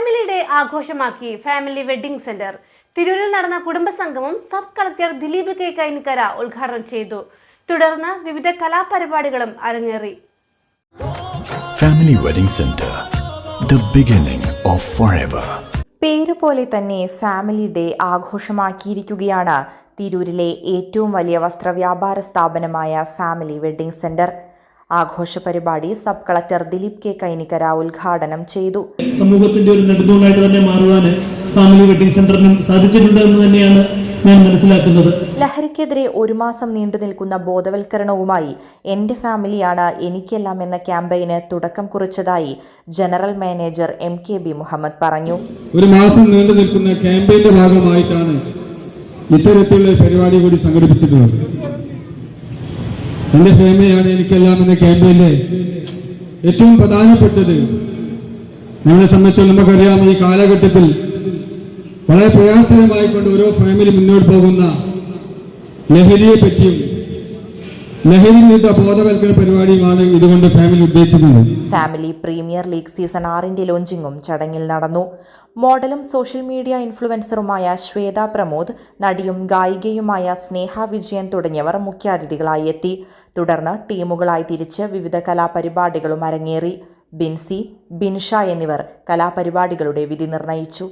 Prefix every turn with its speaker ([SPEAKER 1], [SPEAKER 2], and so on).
[SPEAKER 1] Family day ആഘോഷമാക്കി family wedding centre. തിരൂരിൽ നടന്ന കുടുംബസംഗമം sub collector Dileep K Kainikkara ഉദ്ഘാടനം ചെയ്തു. തുടർന്ന് വിവിധ കലാപരിപാടികളും അരങ്ങേറി.
[SPEAKER 2] Family wedding centre, the beginning of forever.
[SPEAKER 3] പേരുപോലെ തന്നെ ഫാമിലി ഡേ ആഘോഷമാക്കിയിരിക്കുകയാണ് തിരൂരിലെ ഏറ്റവും വലിയ വസ്ത്രവ്യാപാര സ്ഥാപനമായ ഫാമിലി വെഡ്ഡിംഗ് സെന്റർ. ആഘോഷ പരിപാടി sub collector Dileep K Kainikkara ഉദ്ഘാടനം ചെയ്തു.
[SPEAKER 4] സമൂഹത്തിന്റെ ഒരു നെടുന്തൂണായിട്ട് തന്നെ മാറുവാൻ ഫാമിലി വെഡ്ഡിംഗ് സെന്ററിനും സാധിച്ചിട്ടുണ്ട് എന്ന് തന്നെയാണ് ഞാൻ മനസ്സിലാക്കുന്നത്.
[SPEAKER 3] ലഹരിക്കെതിരെ 1 മാസം നീണ്ടു നിൽക്കുന്ന ബോധവൽക്കരണവുമായി എന്റെ ഫാമിലിയാണ് എനിക്കെല്ലാം എന്ന ക്യാമ്പയിന് തുടക്കം കുറിച്ചതായി ജനറൽ മാനേജർ MKB മുഹമ്മദ് പറഞ്ഞു.
[SPEAKER 5] 1 മാസം നീണ്ടു നിൽക്കുന്ന ക്യാമ്പയിന്റെ ഭാഗമായിട്ടാണ് ഇത്തരത്തിലുള്ള പരിപാടി കൂടി സംഘടിപ്പിച്ചിട്ടുള്ളത്. എന്റെ ഫാമിലിയാണ് എനിക്കെല്ലാം എന്ന ക്യാമ്പയിലെ ഏറ്റവും പ്രധാനപ്പെട്ടത് നമ്മളെ സംബന്ധിച്ച് നമുക്കറിയാം, ഈ കാലഘട്ടത്തിൽ വളരെ പ്രയാസകരമായിക്കൊണ്ട് ഓരോ ഫാമിലി മുന്നോട്ട് പോകുന്ന ലഹരിയെ പറ്റിയും ലഹരിയുടെ ബോധവൽക്കരണ പരിപാടിയുമാണ് ഇതുകൊണ്ട് ഫാമിലി ഉദ്ദേശിക്കുന്നത്.
[SPEAKER 3] ഫാമിലി പ്രീമിയർ ലീഗ് സീസൺ 6 ലോഞ്ചിങ്ങും ചടങ്ങിൽ നടന്നു. മോഡലും സോഷ്യൽ മീഡിയ ഇൻഫ്ലുവൻസറുമായ ശ്വേത പ്രമോദ്, നടിയും ഗായികയുമായ സ്നേഹ വിജയൻ തുടങ്ങിയവർ മുഖ്യാതിഥികളായി എത്തി. തുടർന്ന് ടീമുകളായി തിരിച്ച് വിവിധ കലാപരിപാടികളും അരങ്ങേറി. ബിൻസി, ബിൻഷ എന്നിവർ കലാപരിപാടികളുടെ വിധി നിർണയിച്ചു.